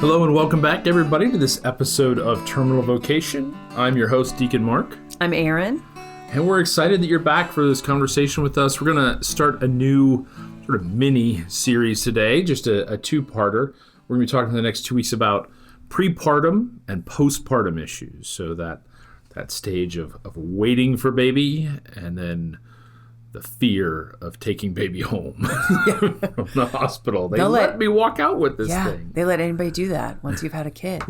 Hello and welcome back, everybody, to this episode of Terminal Vocation. I'm your host, Deacon Mark. I'm Aaron. And we're excited that you're back for this conversation with us. We're going to start a new sort of mini series today, just a two-parter. We're going to be talking in the next 2 weeks about pre-partum and postpartum issues. So that stage of waiting for baby and then the fear of taking baby home from the hospital. They let me walk out with this thing. They let anybody do that once you've had a kid.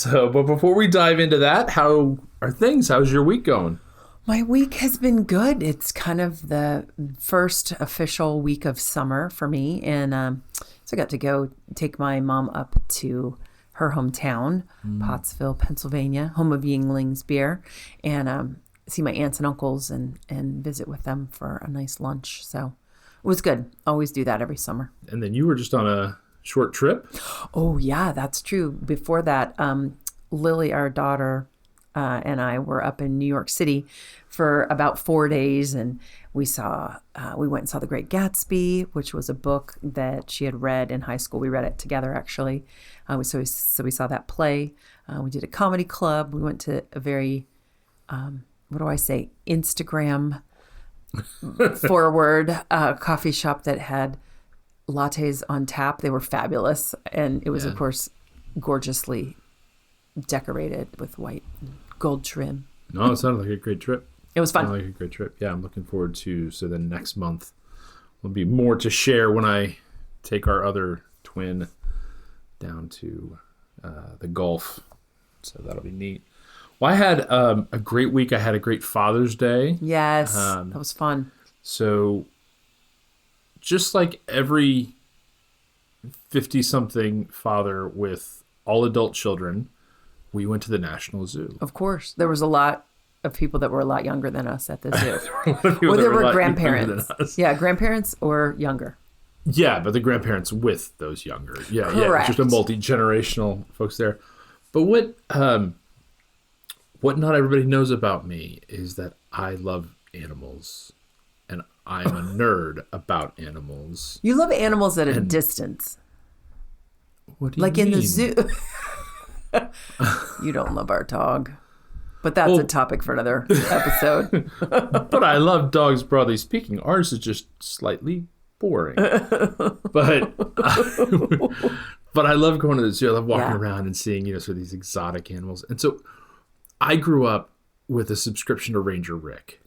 But before we dive into that, how are things? How's your week going? My week has been good. It's kind of the first official week of summer for me. And so I got to go take my mom up to her hometown, Pottsville, Pennsylvania, home of Yingling's beer, and see my aunts and uncles and visit with them for a nice lunch. So it was good. Always do that every summer. And then you were just on a short trip? Oh, yeah, that's true. Before that, Lily, our daughter, and I were up in New York City for about 4 days, and we went and saw The Great Gatsby, which was a book that she had read in high school. We read it together, actually. So we saw that play. We did a comedy club. We went to a very Instagram forward coffee shop that had lattes on tap. They were fabulous. And it was, of course, gorgeously decorated with white and gold trim. No, it sounded like a great trip. It was fun. It sounded like a great trip. Yeah, I'm looking forward to, so then next month will be more to share when I take our other twin down to the Gulf. So that'll be neat. Well, I had a great week. I had a great Father's Day. Yes, that was fun. So just like every 50-something father with all adult children, we went to the National Zoo. Of course. There was a lot of people that were a lot younger than us at the zoo. Or there were grandparents. Yeah, grandparents or younger. Yeah, but the grandparents with those younger. Yeah, correct. Just a multi-generational folks there. But what not everybody knows about me is that I love animals, and I'm a nerd about animals. You love animals at a distance. What do you mean? Like in the zoo. You don't love our dog. But that's a topic for another episode. But I love dogs, broadly speaking. Ours is just slightly boring. But I love going to the zoo. I love walking around and seeing, sort of these exotic animals. And so I grew up with a subscription to Ranger Rick.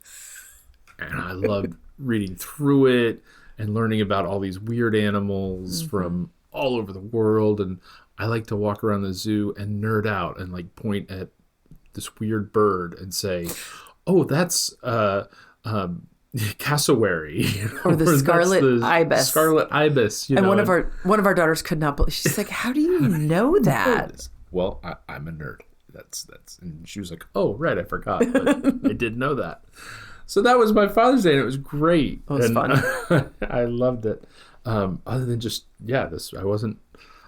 And I loved reading through it and learning about all these weird animals from all over the world. And I like to walk around the zoo and nerd out and like point at this weird bird and say, "Oh, that's cassowary," or the scarlet ibis. Scarlet ibis. And one of our daughters could not believe. She's like, "How do you know that?" Well, I'm a nerd. That's. And she was like, "Oh, right, I forgot, but I did know that." So that was my Father's Day, and it was great. It was fun. I loved it. Other than just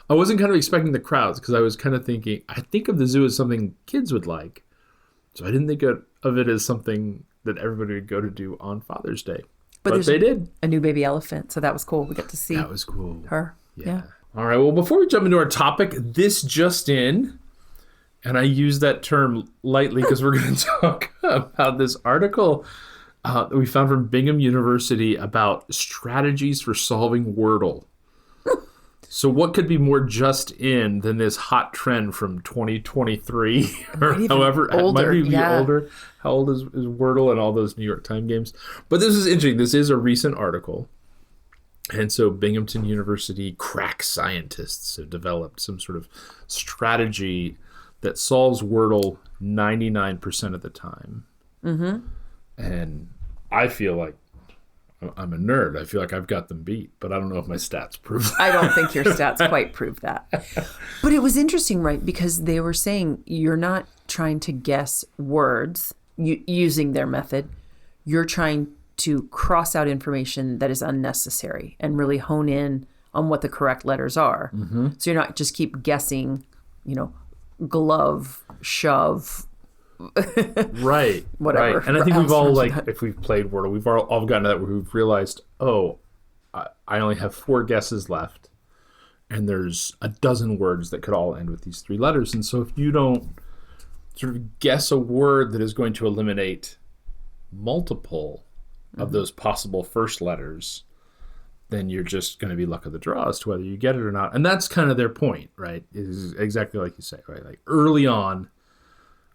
I wasn't kind of expecting the crowds because I was kind of thinking, I think of the zoo as something kids would like. So I didn't think of it as something that everybody would go to do on Father's Day. But they did. A new baby elephant. So that was cool. We got to see that was cool. Her. Yeah. All right. Well, before we jump into our topic, this just in, and I use that term lightly because we're going to talk about this article that we found from Binghamton University about strategies for solving Wordle. So what could be more just in than this hot trend from 2023 or however older. It might be older. How old is Wordle and all those New York Times games? But this is interesting. This is a recent article. And so Binghamton University crack scientists have developed some sort of strategy that solves Wordle 99% of the time. Mm-hmm. And I feel like I'm a nerd. I feel like I've got them beat, but I don't know if my stats prove that. I don't think your stats quite prove that. But it was interesting, right? Because they were saying you're not trying to guess words using their method. You're trying to cross out information that is unnecessary and really hone in on what the correct letters are. Mm-hmm. So you're not just keep guessing, glove, shove, right, whatever. Right. And I think we've all, if we've played Wordle, we've all gotten to that where we've realized, I only have 4 guesses left. and there's a dozen words that could all end with these 3 letters. And so if you don't sort of guess a word that is going to eliminate multiple of those possible first letters, then you're just going to be luck of the draw as to whether you get it or not. And that's kind of their point, right? Is exactly like you say, right? Like early on,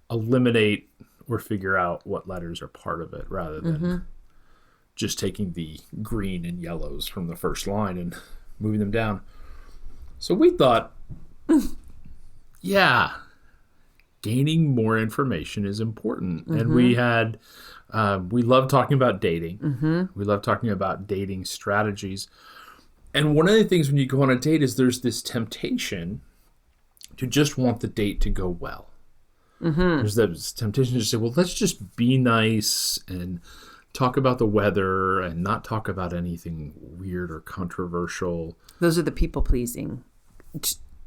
eliminate or figure out what letters are part of it rather than just taking the green and yellows from the first line and moving them down. So we thought, yeah, gaining more information is important. And we had, we love talking about dating. We love talking about dating strategies. And one of the things when you go on a date is there's this temptation to just want the date to go well. There's this temptation to say, well, let's just be nice and talk about the weather and not talk about anything weird or controversial. Those are the people-pleasing,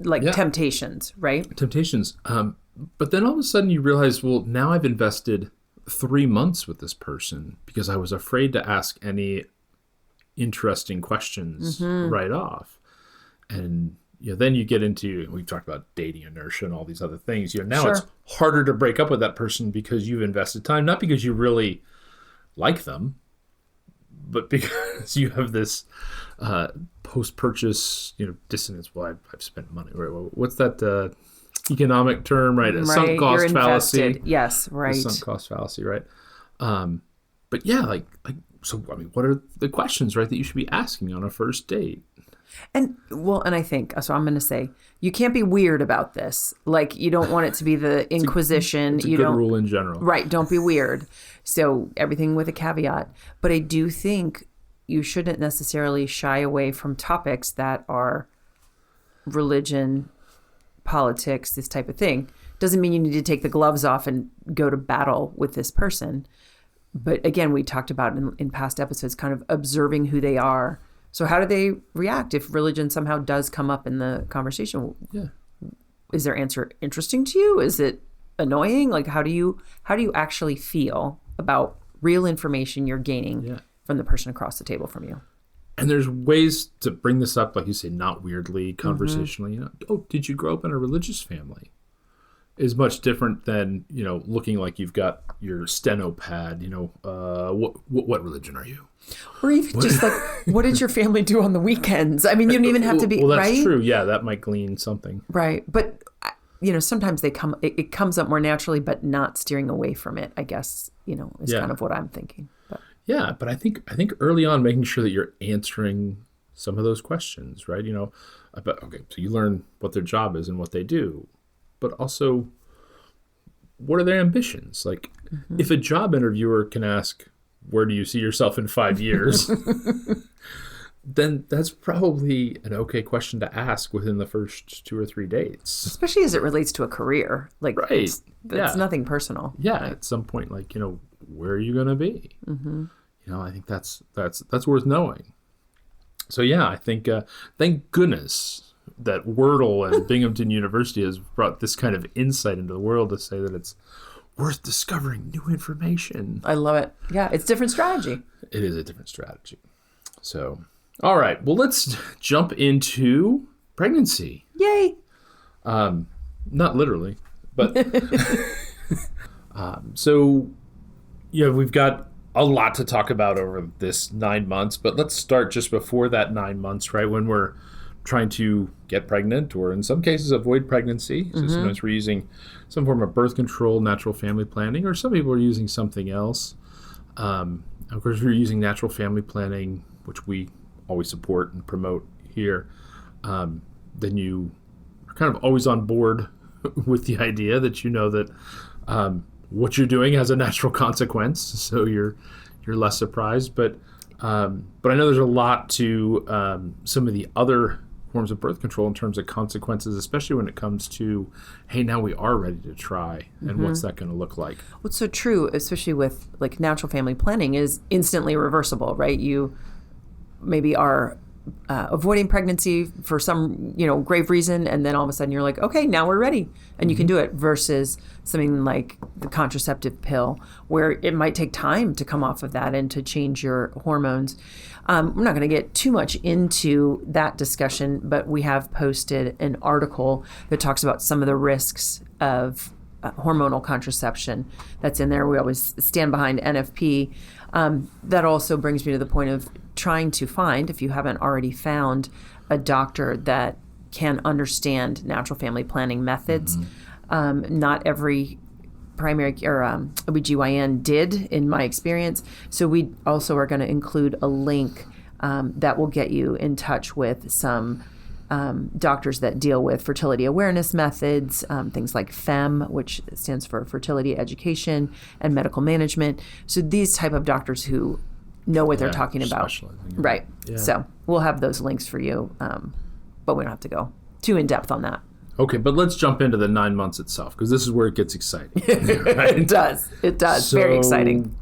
temptations, right? Temptations. But then all of a sudden you realize, well, now I've invested 3 months with this person because I was afraid to ask any interesting questions right off. And then you get into, we've talked about dating inertia and all these other things. Now it's harder to break up with that person because you've invested time, not because you really like them, but because you have this post-purchase, dissonance. Well, I've spent money. What's that economic term, right? A sunk cost fallacy. Yes, right. The sunk cost fallacy, right? But yeah, so I mean, what are the questions, right, that you should be asking on a first date? And I think, so I'm going to say, you can't be weird about this. Like, you don't want it to be the Inquisition. It's a good rule in general. Right, don't be weird. So everything with a caveat. But I do think you shouldn't necessarily shy away from topics that are religion, politics, this type of thing. Doesn't mean you need to take the gloves off and go to battle with this person. But again, we talked about in past episodes, kind of observing who they are. So how do they react if religion somehow does come up in the conversation? Yeah. Is their answer interesting to you? Is it annoying? Like, how do you actually feel about real information you're gaining from the person across the table from you? And there's ways to bring this up, like you say, not weirdly, conversationally. Oh, did you grow up in a religious family? Is much different than, looking like you've got your steno pad, what religion are you? Or even just like, what did your family do on the weekends? I mean, you don't even have to be, well, that's right? true. Yeah, that might glean something. Right. But, sometimes it comes up more naturally, but not steering away from it, I guess, is kind of what I'm thinking. But. Yeah, but I think early on, making sure that you're answering some of those questions, right? So you learn what their job is and what they do. But also, what are their ambitions? Like, if a job interviewer can ask, where do you see yourself in 5 years? Then that's probably an okay question to ask within the first 2 or 3 dates. Especially as it relates to a career. Like, right. It's nothing personal. Yeah, at some point, where are you going to be? I think that's worth knowing. So yeah, I think, thank goodness that Wordle and Binghamton University has brought this kind of insight into the world to say that it's worth discovering new information. I love it. Yeah, it's a different strategy. It is a different strategy. So, all right. Well, let's jump into pregnancy. Yay. Not literally, but we've got a lot to talk about over this 9 months, but let's start just before that 9 months, right? When we're trying to get pregnant, or in some cases avoid pregnancy. So sometimes we're using some form of birth control, natural family planning, or some people are using something else. Of course, if you're using natural family planning, which we always support and promote here, then you are kind of always on board with the idea that that what you're doing has a natural consequence, so you're less surprised. But I know there's a lot to some of the other forms of birth control in terms of consequences, especially when it comes to, hey, now we are ready to try, and what's that going to look like? What's so true, especially with natural family planning, is instantly reversible, right? You maybe are avoiding pregnancy for some, grave reason, and then all of a sudden you're like, okay, now we're ready, and you can do it, versus something like the contraceptive pill, where it might take time to come off of that and to change your hormones. We're not going to get too much into that discussion, but we have posted an article that talks about some of the risks of hormonal contraception that's in there. We always stand behind NFP. That also brings me to the point of trying to find, if you haven't already found, a doctor that can understand natural family planning methods. Not every primary or OBGYN did, in my experience. So we also are going to include a link that will get you in touch with some doctors that deal with fertility awareness methods, things like FEM, which stands for fertility education and medical management. So these type of doctors who know what they're talking about. Right. Yeah. So we'll have those links for you, but we don't have to go too in depth on that. Okay, but let's jump into the 9 months itself, because this is where it gets exciting. Right? It does. It does. So, very exciting.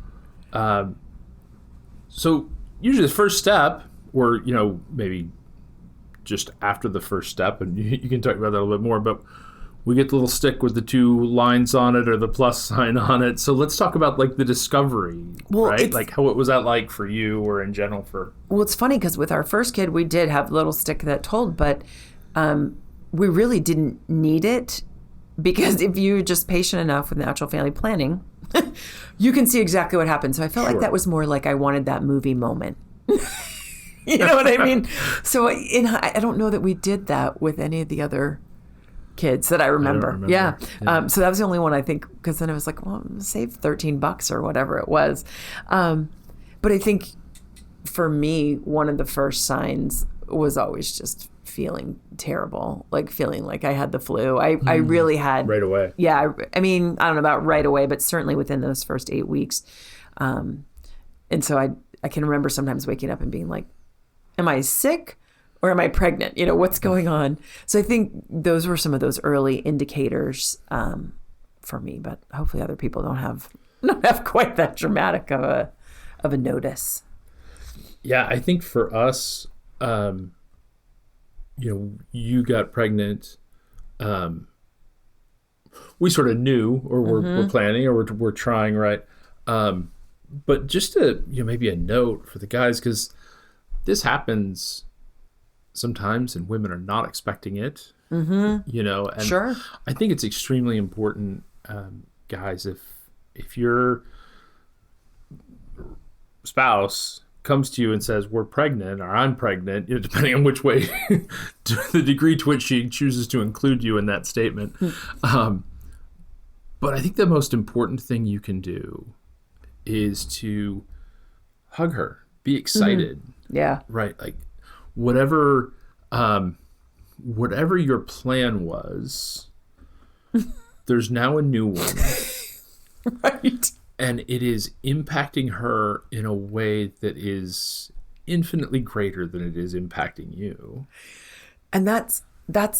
So usually the first step, or, maybe just after the first step, and you can talk about that a little bit more, but we get the little stick with the 2 lines on it or the plus sign on it. So let's talk about like the discovery, right? Like what was that like for you, or in general for... Well, it's funny because with our first kid, we did have a little stick that told, but we really didn't need it, because if you're just patient enough with natural family planning, you can see exactly what happened. So I felt like that was more like I wanted that movie moment. You know what I mean? So I don't know that we did that with any of the other kids that I remember. Yeah. So that was the only one, I think, because then it was like, well, save $13 or whatever it was. But I think for me, one of the first signs was always just feeling terrible, like feeling like I had the flu. I really had... Right away. Yeah. I mean, I don't know about right away, but certainly within those first 8 weeks. And so I can remember sometimes waking up and being like, am I sick or am I pregnant? What's going on? So I think those were some of those early indicators for me, but hopefully other people don't have quite that dramatic of a notice. Yeah, I think for us, you got pregnant. We sort of knew, or we're planning, or we're trying, right? But just to, maybe a note for the guys, because this happens sometimes and women are not expecting it, and Sure. I think it's extremely important, guys, if your spouse comes to you and says, we're pregnant, or I'm pregnant, depending on which way, to the degree to which she chooses to include you in that statement. But I think the most important thing you can do is to hug her, be excited. Yeah. Right. Like whatever your plan was, there's now a new one. Right. And it is impacting her in a way that is infinitely greater than it is impacting you. And that's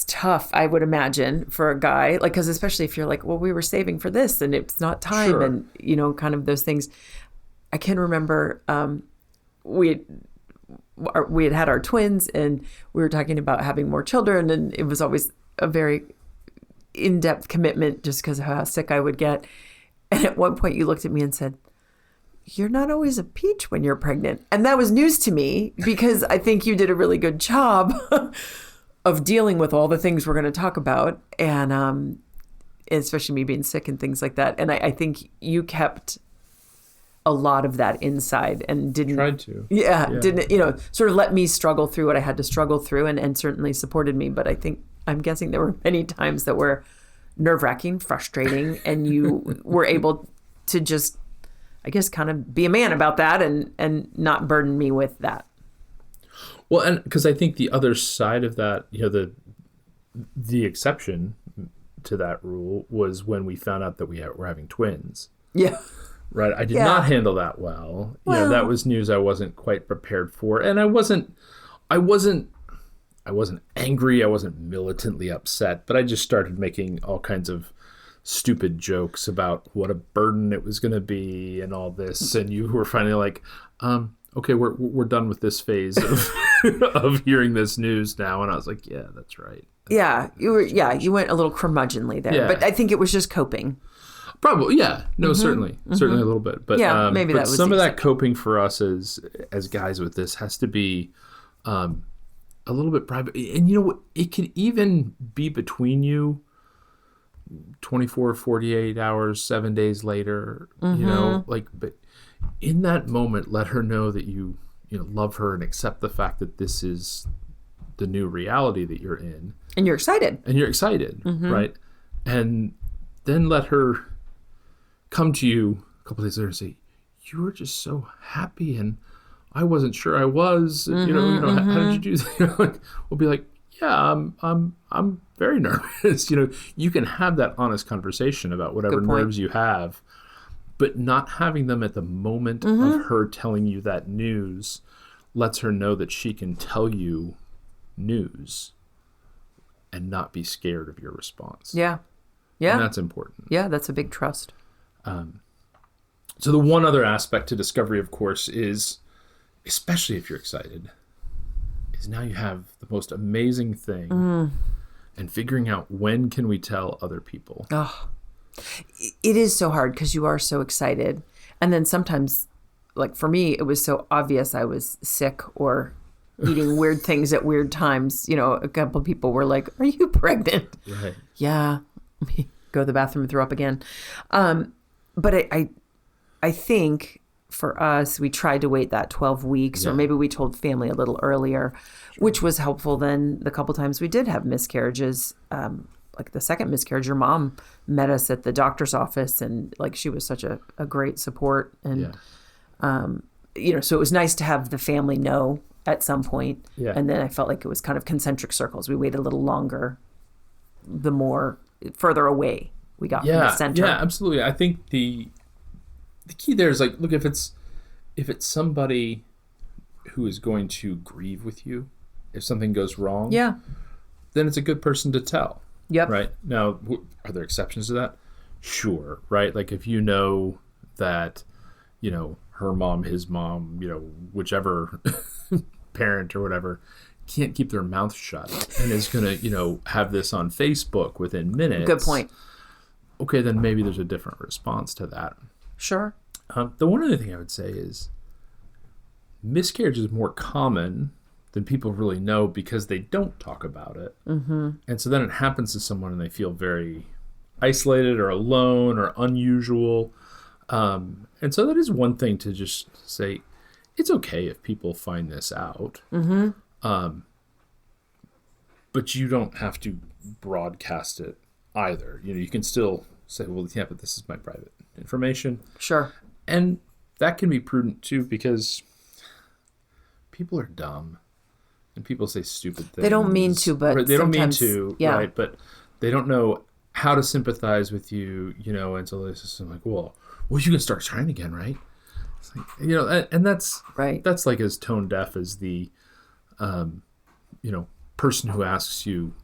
tough, I would imagine, for a guy, like, because especially if you're like, well, we were saving for this and it's not time. Sure. And, kind of those things. I can remember we had our twins and we were talking about having more children, and it was always a very in-depth commitment just because of how sick I would get. And at one point you looked at me and said, you're not always a peach when you're pregnant. And that was news to me, because I think you did a really good job of dealing with all the things we're going to talk about. And especially me being sick and things like that. And I think you kept a lot of that inside and didn't... Tried to. Yeah. Didn't, sort of let me struggle through what I had to struggle through, and certainly supported me. But I'm guessing there were many times that were nerve-wracking, frustrating, and you were able to just, I guess, kind of be a man about that and not burden me with that. Well, and because I think the other side of that, the exception to that rule was when we found out that we're having twins. Yeah. Right. I did not handle that well. That was news I wasn't quite prepared for, and I wasn't angry. I wasn't militantly upset, but I just started making all kinds of stupid jokes about what a burden it was going to be and all this. And you were finally like, okay, we're done with this phase of of hearing this news now. And I was like, yeah, that's right. You went a little curmudgeonly there, but I think it was just coping. Probably, yeah. No, certainly a little bit. But maybe that was some of that coping for us as guys with this has to be a little bit private. And you know what? It could even be between you 24, 48 hours, 7 days later, you know, like, but in that moment, let her know that you love her and accept the fact that this is the new reality that you're in. And you're excited. Right? And then let her come to you a couple days later and say, you were just so happy and I wasn't sure I was. How did you do that? We'll be like, yeah, I'm very nervous. You can have that honest conversation about whatever nerves you have, but not having them at the moment of her telling you that news lets her know that she can tell you news and not be scared of your response. Yeah. And that's important. Yeah, that's a big trust. So the one other aspect to discovery, of course, is, especially if you're excited, is now you have the most amazing thing and figuring out when can we tell other people. Oh, it is so hard because you are so excited. And then sometimes, like for me, it was so obvious I was sick or eating weird things at weird times. A couple of people were like, are you pregnant? Right. Yeah. Go to the bathroom and throw up again. But I think for us, we tried to wait that 12 weeks, or maybe we told family a little earlier, which was helpful. Then the couple times we did have miscarriages, like the second miscarriage, your mom met us at the doctor's office, and like she was such a great support. And, so it was nice to have the family know at some point. Yeah. And then I felt like it was kind of concentric circles. We waited a little longer, the more further away we got from the center. Yeah, absolutely. I think the key there is like, look, if it's somebody who is going to grieve with you, if something goes wrong, then it's a good person to tell. Yep. Right. Now, are there exceptions to that? Sure. Right. Like if you know that, her mom, his mom, whichever parent or whatever can't keep their mouth shut and is going to, have this on Facebook within minutes. Good point. Okay, then maybe there's a different response to that. Sure. The one other thing I would say is miscarriage is more common than people really know because they don't talk about it. Mm-hmm. And so then it happens to someone and they feel very isolated or alone or unusual. And so that is one thing to just say, it's okay if people find this out. Mm-hmm. But you don't have to broadcast it either. You can still say, well, yeah, but this is my private information. Sure. And that can be prudent too, because people are dumb and people say stupid things. They don't mean to, but they don't mean to, right? But they don't know how to sympathize with you, and so they're just like, well, you can start trying again, right? It's like, and that's right. That's like as tone deaf as the, person who asks you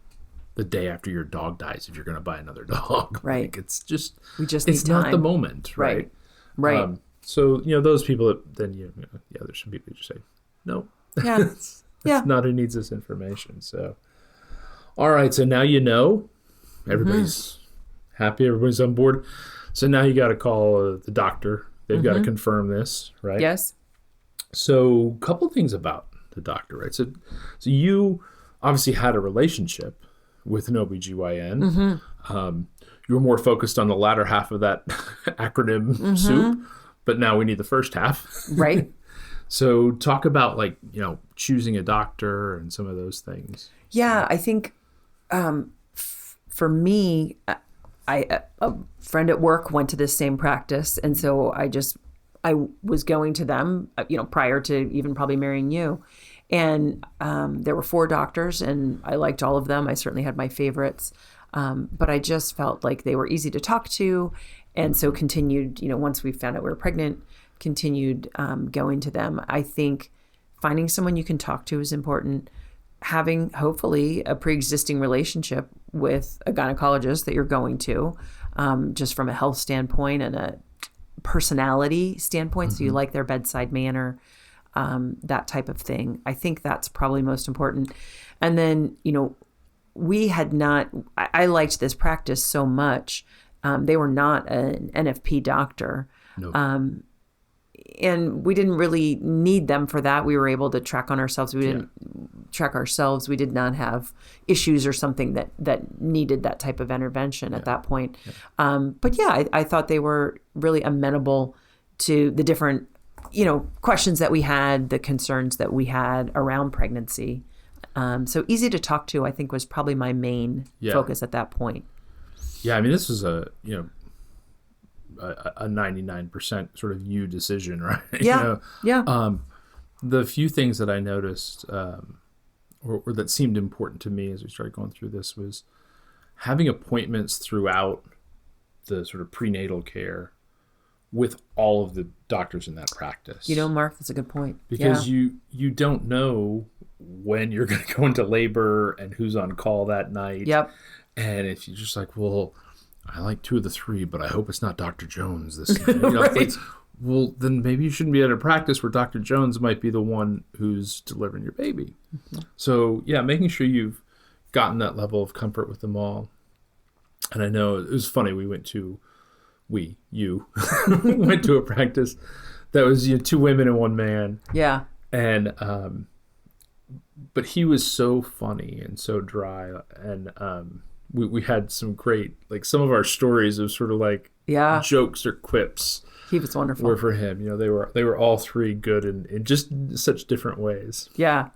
the day after your dog dies if you're going to buy another dog. Right. Like it's just, it's not the moment, right? Right. So, those people that then, there's some people who just say, no. Yeah. It's not who needs this information. So, all right. So now everybody's happy. Everybody's on board. So now you got to call the doctor. They've got to confirm this, right? Yes. So a couple things about the doctor, right? So you obviously had a relationship with an OBGYN. Mm-hmm. You were more focused on the latter half of that acronym soup, but now we need the first half. Right. So talk about choosing a doctor and some of those things. Yeah, I think for me, a friend at work went to this same practice. And so I was going to them, prior to even probably marrying you. And there were 4 doctors and I liked all of them. I certainly had my favorites. But I just felt like they were easy to talk to. And so continued, once we found out we were pregnant, continued going to them. I think finding someone you can talk to is important. Having hopefully a pre-existing relationship with a gynecologist that you're going to, just from a health standpoint and a personality standpoint. So you like their bedside manner. that type of thing. I think that's probably most important. And then, we had not, I liked this practice so much. They were not an NFP doctor. No. And we didn't really need them for that. We were able to track on ourselves. We didn't track ourselves. We did not have issues or something that needed that type of intervention at that point. Yeah. But I thought they were really amenable to the different, questions that we had, the concerns that we had around pregnancy. So easy to talk to, I think, was probably my main focus at that point. Yeah, I mean, this was a 99% sort of you decision, right? Yeah, The few things that I noticed or that seemed important to me as we started going through this was having appointments throughout the sort of prenatal care with all of the doctors in that practice. Mark, that's a good point. Because you don't know when you're going to go into labor and who's on call that night. Yep. And if you're just like, well, I like 2 of the 3, but I hope it's not Dr. Jones this night. Right. Well, then maybe you shouldn't be at a practice where Dr. Jones might be the one who's delivering your baby. Mm-hmm. So, making sure you've gotten that level of comfort with them all. And I know it was funny. You went to a practice that was 2 women and 1 man. Yeah. And, but he was so funny and so dry. And, we had some great, some of our stories of sort of jokes or quips. He was wonderful. Were for him. They were all 3 good in just such different ways. Yeah.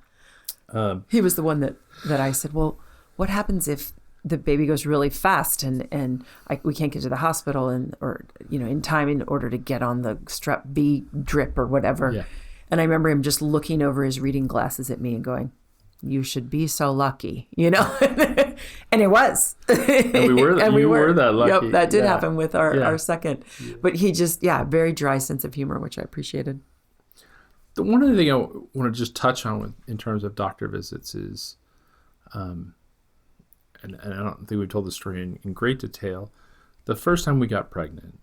He was the one that I said, well, what happens if the baby goes really fast and we can't get to the hospital or in time in order to get on the strep B drip or whatever. Yeah. And I remember him just looking over his reading glasses at me and going, you should be so lucky, and it was. And we were that lucky. Yep, that did happen with our second. Yeah. But he just, very dry sense of humor, which I appreciated. The one other thing I want to just touch on in terms of doctor visits is, and I don't think we told the story in great detail, the first time we got pregnant,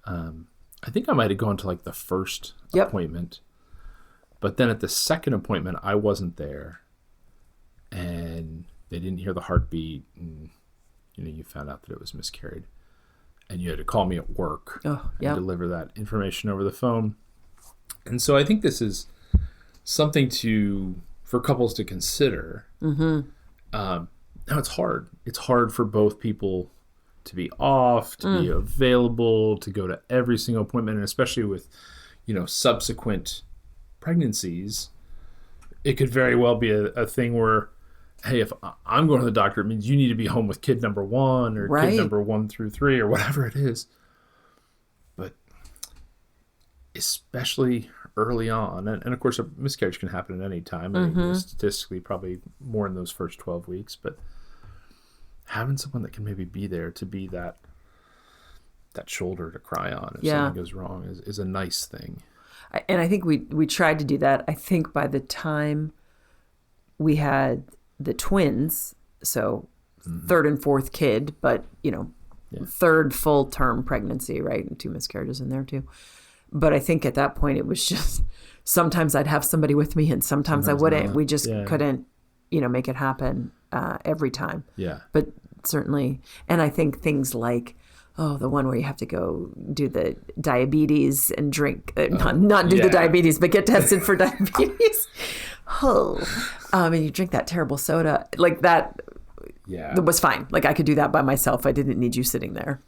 I think I might have gone to the first appointment, but then at the second appointment, I wasn't there. And they didn't hear the heartbeat, and you found out that it was miscarried, and you had to call me at work and deliver that information over the phone. And so I think this is something for couples to consider. Mm-hmm. Now it's hard. It's hard for both people to be off, to be available, to go to every single appointment, and especially with subsequent pregnancies, it could very well be a thing where, hey, if I'm going to the doctor, it means you need to be home with kid number 1 or kid number 1 through 3 or whatever it is. But especially early on, and of course a miscarriage can happen at any time. I mean, statistically probably more in those first 12 weeks, but having someone that can maybe be there to be that shoulder to cry on if something goes wrong is a nice thing. And I think we tried to do that. I think by the time we had the twins, so 3rd and 4th kid, but, 3rd full term pregnancy, right? And 2 miscarriages in there too. But I think at that point it was just, sometimes I'd have somebody with me and sometimes I wouldn't. We just couldn't, make it happen every time. Yeah. But certainly, and I think things like, the one where you have to go do the diabetes and drink, not do the diabetes, but get tested for diabetes. And you drink that terrible soda that. Yeah, that was fine. I could do that by myself. I didn't need you sitting there.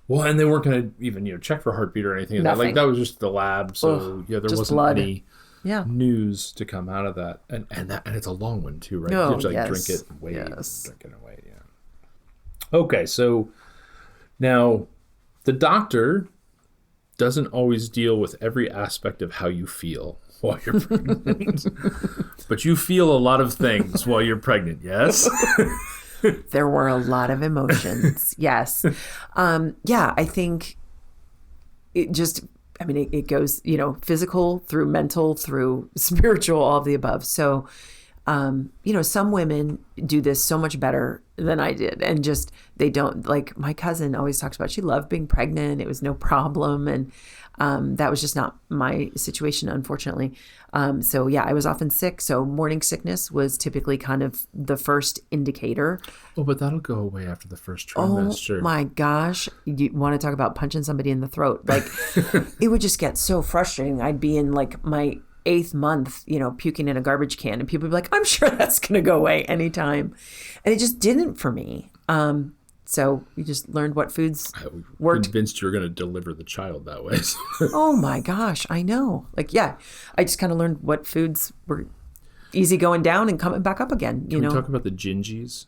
Well, and they weren't going to even check for heartbeat or anything. That was just the lab. So there wasn't blood. Any news to come out of that. And it's a long one too, right? Oh, you have to drink it and wait, drink it and wait. Yeah. Okay, so. Now, the doctor doesn't always deal with every aspect of how you feel while you're pregnant. But you feel a lot of things while you're pregnant, yes? There were a lot of emotions, yes. I think it just, it goes, physical through mental, through spiritual, all of the above. So some women do this so much better than I did. And just, they don't, like my cousin always talks about, she loved being pregnant. It was no problem. And that was just not my situation, unfortunately. So yeah, I was often sick. So morning sickness was typically kind of the first indicator. Oh, but that'll go away after the first trimester. Oh my gosh. You want to talk about punching somebody in the throat. Like it would just get so frustrating. I'd be in like my 8th month, puking in a garbage can, and people would be like, I'm sure that's going to go away anytime. And it just didn't for me. So we just learned what foods worked. Convinced you're going to deliver the child that way. Oh my gosh, I know. Like, yeah, I just kind of learned what foods were easy going down and coming back up again. Can we talk about the gingies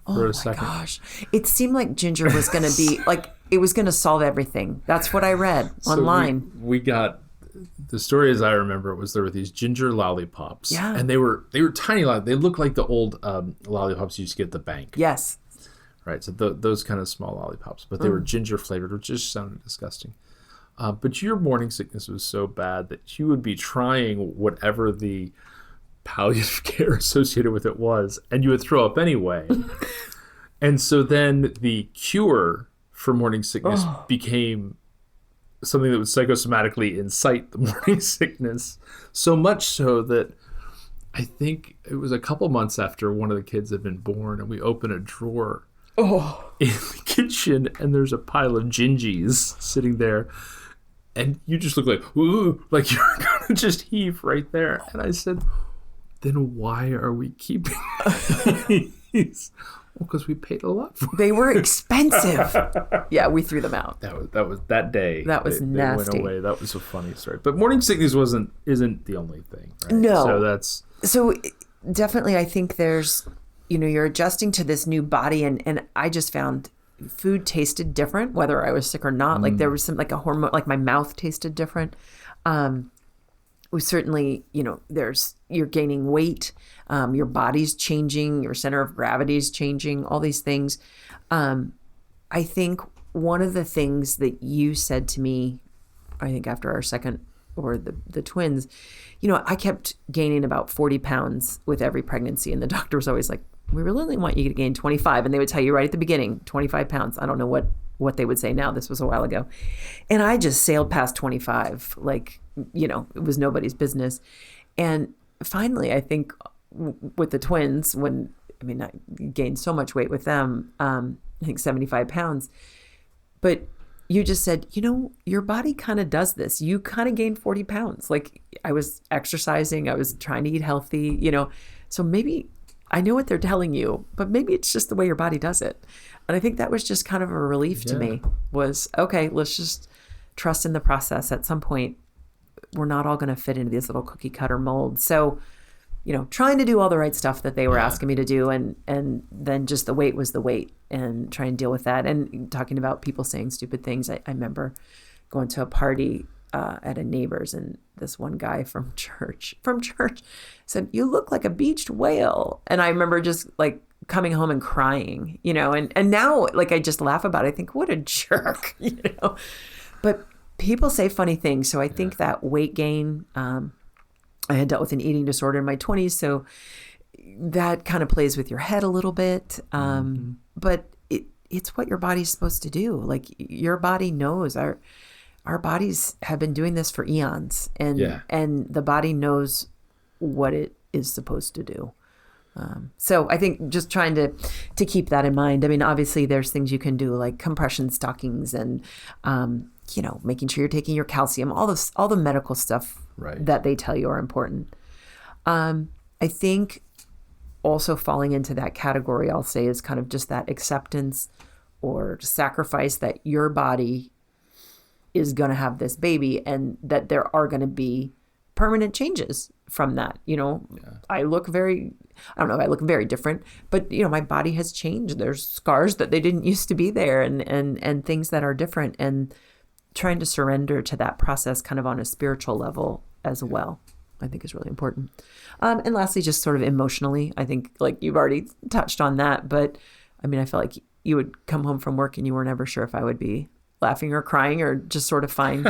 for a second? Oh my gosh. It seemed like ginger was going to be like, it was going to solve everything. That's what I read online. We got, the story as I remember it was there were these ginger lollipops. Yeah. And they were tiny. They looked like the old lollipops you used to get at the bank. Yes. Right, so those kind of small lollipops, but they were ginger flavored, which just sounded disgusting. But your morning sickness was so bad that you would be trying whatever the palliative care associated with it was, and you would throw up anyway. And so then the cure for morning sickness became something that would psychosomatically incite the morning sickness, so much so that I think it was a couple months after one of the kids had been born, and we opened a drawer in the kitchen, and there's a pile of gingies sitting there, and you just look like, ooh, like you're gonna just heave right there. And I said, then why are we keeping these? Well, because we paid a lot for them. They were expensive. Yeah, we threw them out. That was that day. That was nasty. They went away. That was a funny story. But morning sickness isn't the only thing, right? No. So definitely, I think there's, you're adjusting to this new body, and I just found food tasted different, whether I was sick or not. Like there was some, like a hormone, like my mouth tasted different. We certainly, you're gaining weight, your body's changing, your center of gravity is changing, all these things. I think one of the things that you said to me, I think after our second, or the twins, I kept gaining about 40 pounds with every pregnancy. And the doctor was always like, we really want you to gain 25. And they would tell you right at the beginning, 25 pounds. I don't know what they would say now. This was a while ago. And I just sailed past 25. Like, it was nobody's business. And finally, I think with the twins, I gained so much weight with them, I think 75 pounds. But you just said, your body kind of does this. You kind of gained 40 pounds. Like I was exercising, I was trying to eat healthy, so maybe I know what they're telling you, but maybe it's just the way your body does it. And I think that was just kind of a relief to me, was, okay, let's just trust in the process. At some point, we're not all going to fit into these little cookie cutter molds. So, trying to do all the right stuff that they were asking me to do. And then just the weight was the weight, and try and deal with that. And talking about people saying stupid things. I remember going to a party at a neighbor's, and this one guy from church said, "You look like a beached whale." And I remember just like coming home and crying, and now like I just laugh about it. I think, what a jerk, but people say funny things. So I think that weight gain, I had dealt with an eating disorder in my 20s. So that kind of plays with your head a little bit. But it's what your body's supposed to do. Like your body knows. Our bodies have been doing this for eons, and the body knows what it is supposed to do. So I think just trying to keep that in mind. I mean, obviously there's things you can do like compression stockings and, making sure you're taking your calcium, all the medical stuff that they tell you are important. I think also falling into that category, I'll say, is kind of just that acceptance or sacrifice that your body is going to have this baby, and that there are going to be permanent changes from that. I look very different, but my body has changed. There's scars that they didn't used to be there, and things that are different, and trying to surrender to that process kind of on a spiritual level as well, I think is really important. And lastly, just sort of emotionally, I think like you've already touched on that, but I mean, I felt like you would come home from work and you were never sure if I would be laughing or crying or just sort of fine.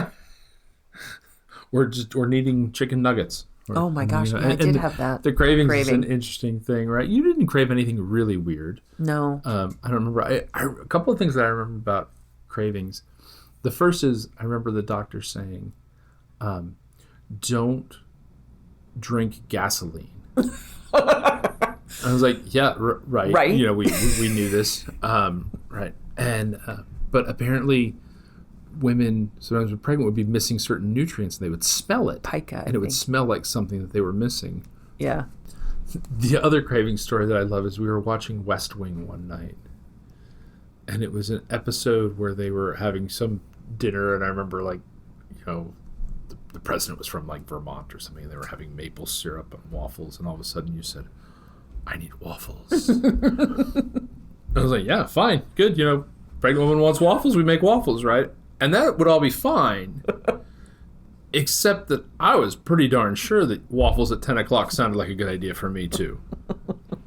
or needing chicken nuggets. Oh my gosh, I did have that. The cravings is an interesting thing, right? You didn't crave anything really weird. No. I don't remember. A couple of things that I remember about cravings. The first is I remember the doctor saying, don't drink gasoline. I was like, yeah, right. Right. You know, we knew this. Right. And, but apparently women, sometimes when pregnant, would be missing certain nutrients and they would smell it. Pica, and it would smell like something that they were missing. Yeah. The other craving story that I love is we were watching West Wing one night. And it was an episode where they were having some dinner. And I remember, like, you know, the president was from, like, Vermont or something. And they were having maple syrup and waffles. And all of a sudden you said, I need waffles. I was like, yeah, fine, good. You know, pregnant woman wants waffles, we make waffles, right? And that would all be fine. Except that I was pretty darn sure that waffles at 10 o'clock sounded like a good idea for me, too.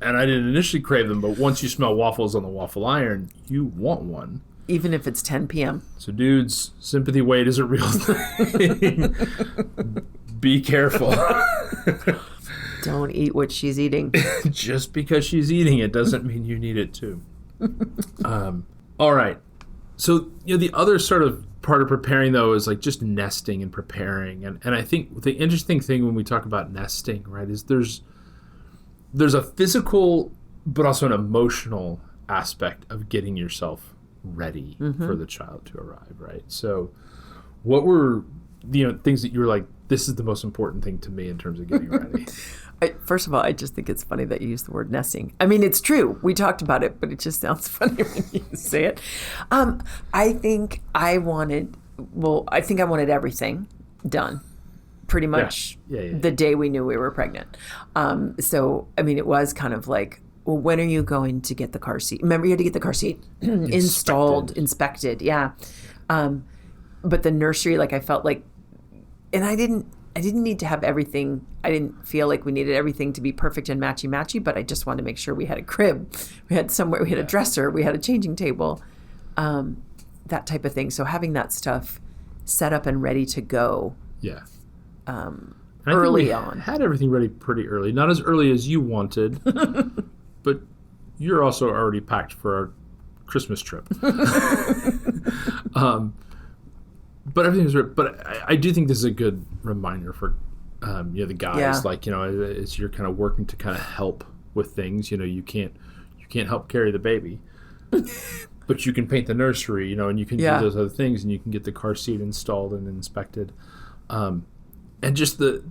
And I didn't initially crave them, but once you smell waffles on the waffle iron, you want one. Even if it's 10 p.m. So, dudes, sympathy weight is a real thing. Be careful. Don't eat what she's eating. Just because she's eating it doesn't mean you need it too. All right. So, you know, the other sort of part of preparing, though, is like just nesting and preparing. And I think the interesting thing when we talk about nesting, right, is there's a physical but also an emotional aspect of getting yourself ready for the child to arrive, right? So what were, you know, things that you were like, this is the most important thing to me in terms of getting ready? First of all, I just think it's funny that you use the word nesting. I mean, it's true. We talked about it, but it just sounds funny when you say it. I think I wanted everything done pretty much the day we knew we were pregnant. So, I mean, it was kind of like, well, when are you going to get the car seat? Remember, you had to get the car seat inspected. Yeah. But the nursery, like, I felt like, and I didn't need to have everything. I didn't feel like we needed everything to be perfect and matchy-matchy, but I just wanted to make sure we had a crib. We had somewhere, we had a dresser, we had a changing table, that type of thing. So having that stuff set up and ready to go early on. Had everything ready pretty early. Not as early as you wanted, but you're also already packed for our Christmas trip. But everything's ready. But I do think this is a good reminder for you know, the guys, like, you know, as you're kind of working to kind of help with things, you know, you can't help carry the baby, but you can paint the nursery, you know, and you can do those other things, and you can get the car seat installed and inspected, and just the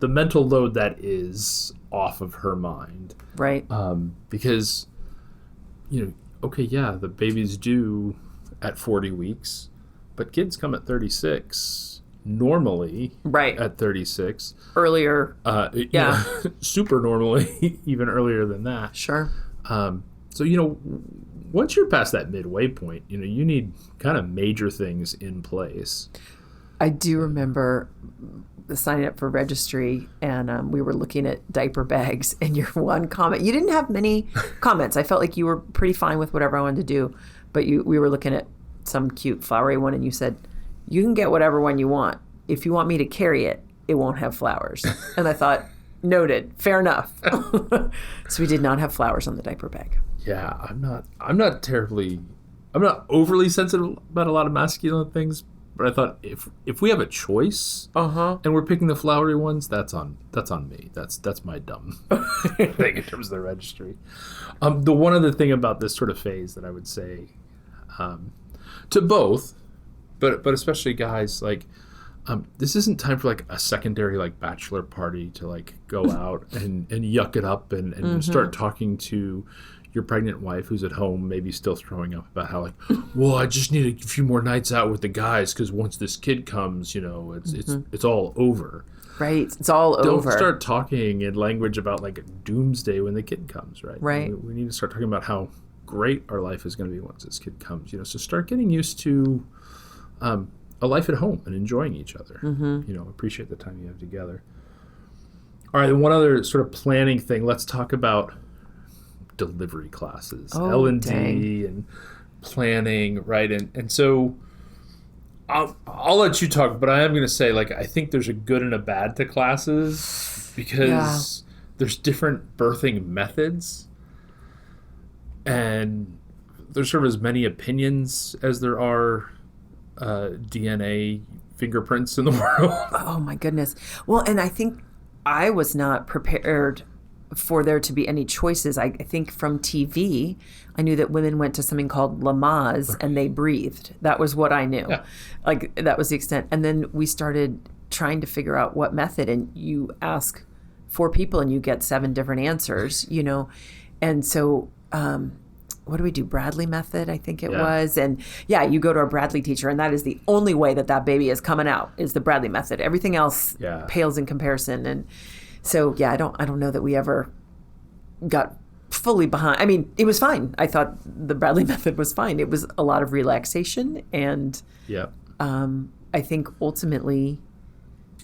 mental load that is off of her mind, right? Because, you know, okay, yeah, the baby's due at 40 weeks, but kids come at 36. Normally, right at 36, earlier, you know, super normally, even earlier than that. Sure. So, you know, once you're past that midway point, you know, you need kind of major things in place. I do remember signing up for registry, and we were looking at diaper bags, and your one comment, you didn't have many comments. I felt like you were pretty fine with whatever I wanted to do, but we were looking at some cute flowery one, and you said, you can get whatever one you want. If you want me to carry it, it won't have flowers. And I thought, noted, fair enough. So we did not have flowers on the diaper bag. Yeah, I'm not overly sensitive about a lot of masculine things, but I thought if we have a choice and we're picking the flowery ones, that's on me. That's my dumb thing in terms of the registry. The one other thing about this sort of phase that I would say to both, but especially guys, like, this isn't time for like a secondary like bachelor party to like go out and yuck it up and start talking to your pregnant wife who's at home, maybe still throwing up, about how like, well, I just need a few more nights out with the guys because once this kid comes, you know, it's all over. Right, it's all over. Don't start talking in language about like doomsday when the kid comes. Right. Right. We need to start talking about how great our life is going to be once this kid comes. You know, so start getting used to a life at home and enjoying each other. You know, appreciate the time you have together. All right, and one other sort of planning thing. Let's talk about delivery classes, L&D and planning, right? And so I'll let you talk, but I am going to say, like, I think there's a good and a bad to classes. because there's different birthing methods, and there's sort of as many opinions as there are DNA fingerprints in the world. Oh my goodness. Well, and I think I was not prepared for there to be any choices. I think from TV, I knew that women went to something called Lamaze and they breathed. That was what I knew. Yeah. Like that was the extent. And then we started trying to figure out what method, and you ask 4 people and you get 7 different answers, you know? And so, what do we do? Bradley method, I think it was. And you go to a Bradley teacher, and that is the only way that baby is coming out is the Bradley method. Everything else pales in comparison. And so, I don't know that we ever got fully behind. I mean, it was fine. I thought the Bradley method was fine. It was a lot of relaxation. And I think ultimately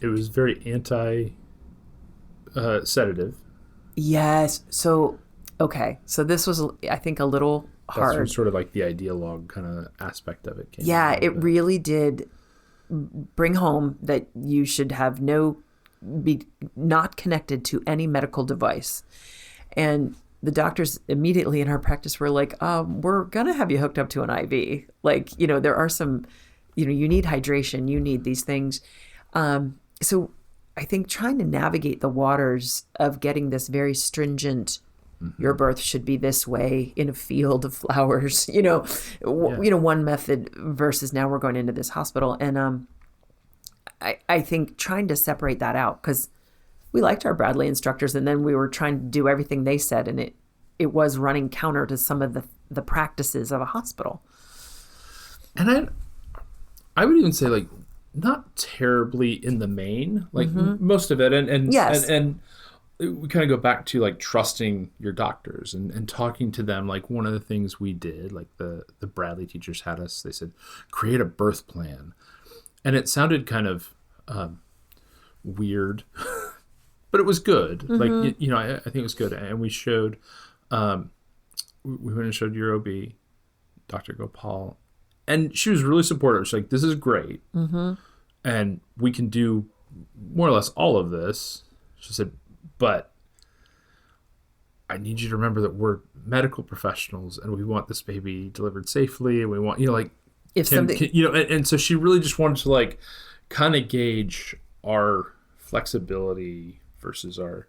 it was very sedative. Yes. So, okay. So this was, I think, a little hard. That's sort of like the ideologue kind of aspect of it. It really did bring home that you should have be not connected to any medical device. And the doctors immediately in our practice were like, we're going to have you hooked up to an IV. Like, you know, there are some, you know, you need hydration, you need these things. So I think trying to navigate the waters of getting this very stringent, your birth should be this way in a field of flowers, you know, one method versus now we're going into this hospital. And I think trying to separate that out, because we liked our Bradley instructors, and then we were trying to do everything they said, and it was running counter to some of the practices of a hospital. And I would even say, like, not terribly in the main, like most of it. And we kind of go back to like trusting your doctors and talking to them. Like one of the things we did, like the Bradley teachers had us, they said, create a birth plan. And it sounded kind of weird, but it was good. Like, you know, I think it was good. And we showed, we went and showed your OB, Dr. Gopal, and she was really supportive. She's like, this is great. And we can do more or less all of this. She said, but I need you to remember that we're medical professionals and we want this baby delivered safely. And we want, you know, like, and so she really just wanted to like kind of gauge our flexibility versus our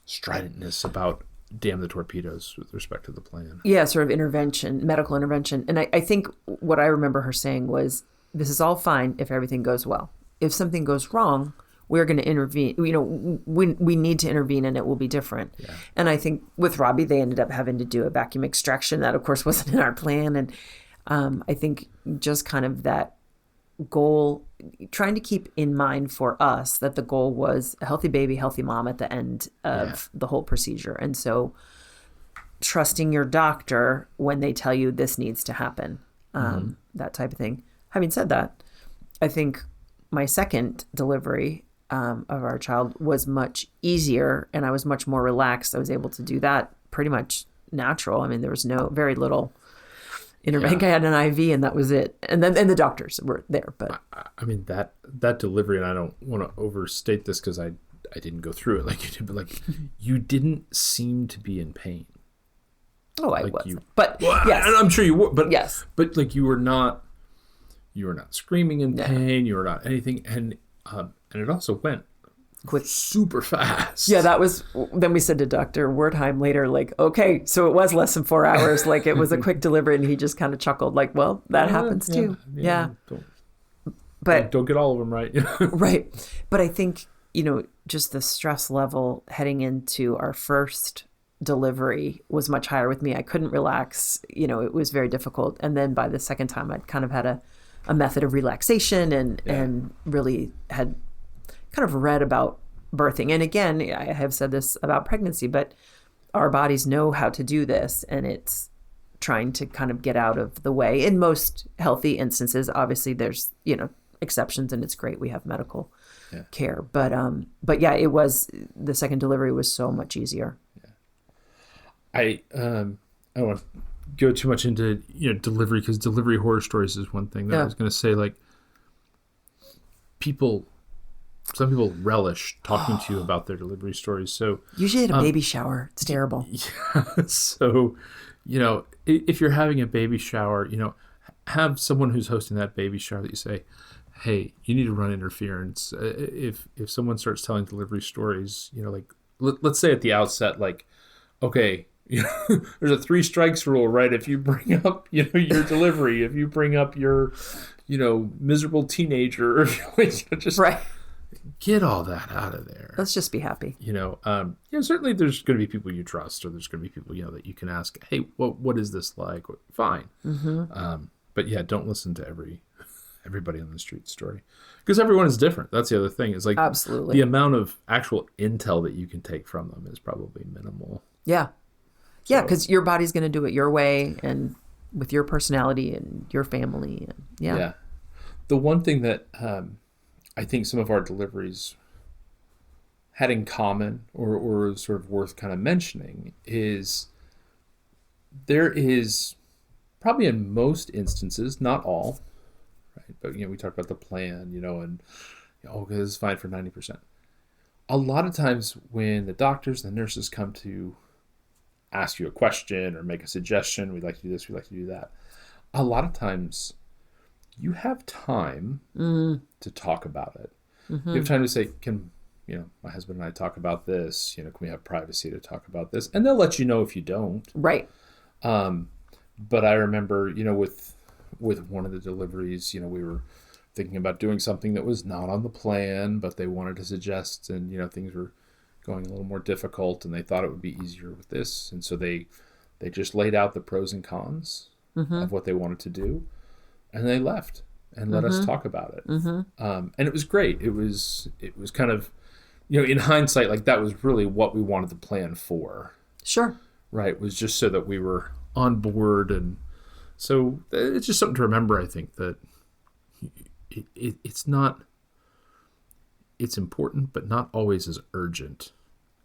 stridentness about damn the torpedoes with respect to the plan. Yeah, sort of intervention, medical intervention. And I think what I remember her saying was, this is all fine if everything goes well. If something goes wrong, we're going to intervene. You know, we need to intervene, and it will be different. Yeah. And I think with Robbie, they ended up having to do a vacuum extraction. That, of course, wasn't in our plan. And I think just kind of that goal, trying to keep in mind for us that the goal was a healthy baby, healthy mom at the end of the whole procedure. And so trusting your doctor when they tell you this needs to happen, that type of thing. Having said that, I think my second delivery of our child was much easier, and I was much more relaxed. I was able to do that pretty much natural. I mean, there was very little intervention. I had an IV, and that was it. And the doctors were there. But I mean, that delivery, and I don't want to overstate this because I didn't go through it like you did, but like you didn't seem to be in pain. Oh, I like wasn't. But yes, and I'm sure you were. But yes, but like you were not screaming in pain. You were not anything, and it also went quick, super fast. Yeah, that was. Then we said to Dr. Wertheim later, like, okay, so it was less than 4 hours. Like it was a quick delivery, and he just kind of chuckled, like, well, that happens too. Yeah. But don't get all of them right. Right. But I think, you know, just the stress level heading into our first delivery was much higher with me. I couldn't relax. You know, it was very difficult. And then by the second time, I'd kind of had a method of relaxation and really had kind of read about birthing. And again, I have said this about pregnancy, but our bodies know how to do this, and it's trying to kind of get out of the way. In most healthy instances, obviously there's, you know, exceptions, and it's great we have medical care. But yeah, it was, the second delivery was so much easier. I don't want to go too much into, you know, delivery, because delivery horror stories is one thing that I was going to say. Like, people some people relish talking to you about their delivery stories. So usually at a baby shower, it's terrible. Yeah, so, if you're having a baby shower, have someone who's hosting that baby shower that you say, hey, you need to run interference. If someone starts telling delivery stories, like let's say at the outset, like, okay, there's a 3 strikes rule, right? If you bring up, your delivery, if you bring up your, miserable teenager, just right. Get all that out of there. Let's just be happy. Certainly there's going to be people you trust, or there's going to be people, that you can ask, hey, what is this like? Fine. Mm-hmm. But yeah, don't listen to everybody on the street story, because everyone is different. That's the other thing, is like, absolutely, the amount of actual intel that you can take from them is probably minimal. Yeah. Yeah. Because your body's going to do it your way and with your personality and your family. And yeah. The one thing that, I think some of our deliveries had in common, or sort of worth kind of mentioning, is there is probably in most instances, not all, right? But, we talked about the plan, and, this is fine for 90%. A lot of times when the doctors and the nurses come to ask you a question or make a suggestion, we'd like to do this, we'd like to do that, a lot of times you have time to talk about it. Mm-hmm. You have time to say, can, my husband and I talk about this, can we have privacy to talk about this? And they'll let you know if you don't. Right. But I remember, with one of the deliveries, we were thinking about doing something that was not on the plan, but they wanted to suggest, and, things were going a little more difficult, and they thought it would be easier with this. And so they just laid out the pros and cons of what they wanted to do, and they left and let us talk about it. And it was great. It was kind of, in hindsight, like, that was really what we wanted the plan for. Sure. Right. Was just so that we were on board. And so it's just something to remember, I think, that it's important, but not always as urgent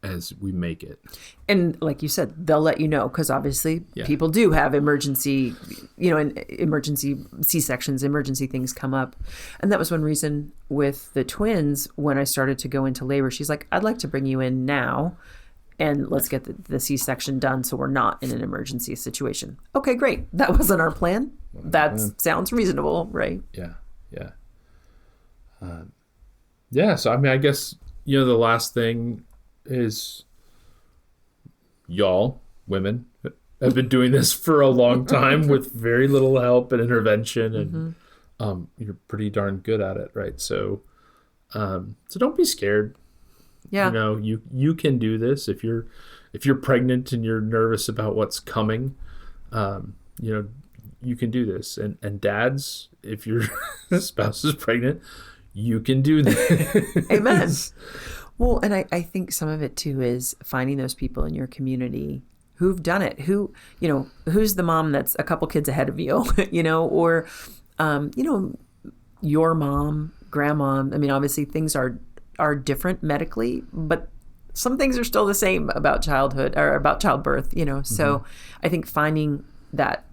as we make it. And like you said, they'll let you know, because obviously people do have emergency, and emergency C-sections, emergency things come up. And that was one reason with the twins, when I started to go into labor, she's like, I'd like to bring you in now and let's get the C-section done so we're not in an emergency situation. Okay, great. That wasn't our plan. That sounds reasonable, right? Yeah, yeah. So, I guess, the last thing is, y'all, women, have been doing this for a long time with very little help and intervention, and you're pretty darn good at it, right? So don't be scared. Yeah. You can do this. If you're pregnant and you're nervous about what's coming, you can do this. And dads, if your spouse is pregnant, you can do this. Amen. Well, and I think some of it too is finding those people in your community who've done it, who's the mom that's a couple kids ahead of you, or, your mom, grandma. Obviously things are different medically, but some things are still the same about childhood or about childbirth, So I think finding that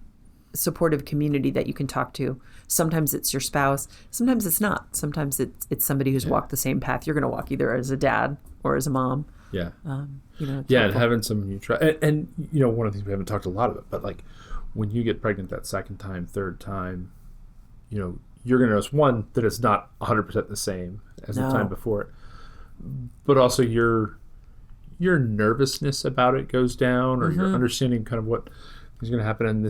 supportive community that you can talk to. Sometimes it's your spouse. Sometimes it's not. Sometimes it's somebody who's walked the same path you're going to walk, either as a dad or as a mom. Yeah. And having someone you try. And one of the things we haven't talked a lot about, but like when you get pregnant that second time, third time, you're going to notice, one, that it's not 100% the same as the time before it. But also your nervousness about it goes down, or your understanding kind of what is going to happen. And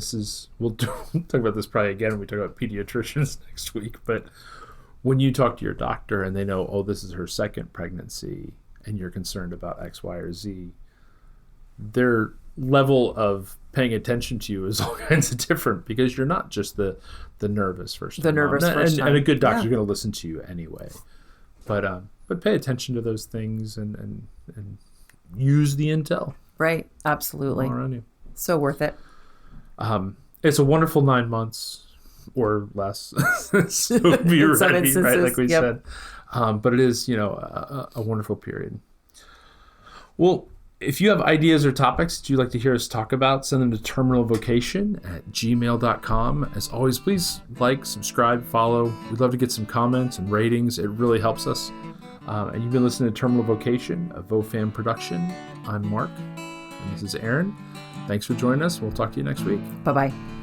we'll talk about this probably again when we talk about pediatricians next week. But when you talk to your doctor and they know, oh, this is her second pregnancy, and you're concerned about X, Y, or Z, their level of paying attention to you is all kinds of different, because you're not just the nervous first time. And a good doctor's going to listen to you anyway. But pay attention to those things and use the intel. Right. Absolutely. All around you. So worth it. It's a wonderful 9 months or less. So be ready, right? Like we said. But it is, a wonderful period. Well, if you have ideas or topics that you'd like to hear us talk about, send them to terminalvocation@gmail.com. As always, please like, subscribe, follow. We'd love to get some comments and ratings. It really helps us. And you've been listening to Terminal Vocation, a VoFam production. I'm Mark, and this is Aaron. Thanks for joining us. We'll talk to you next week. Bye-bye.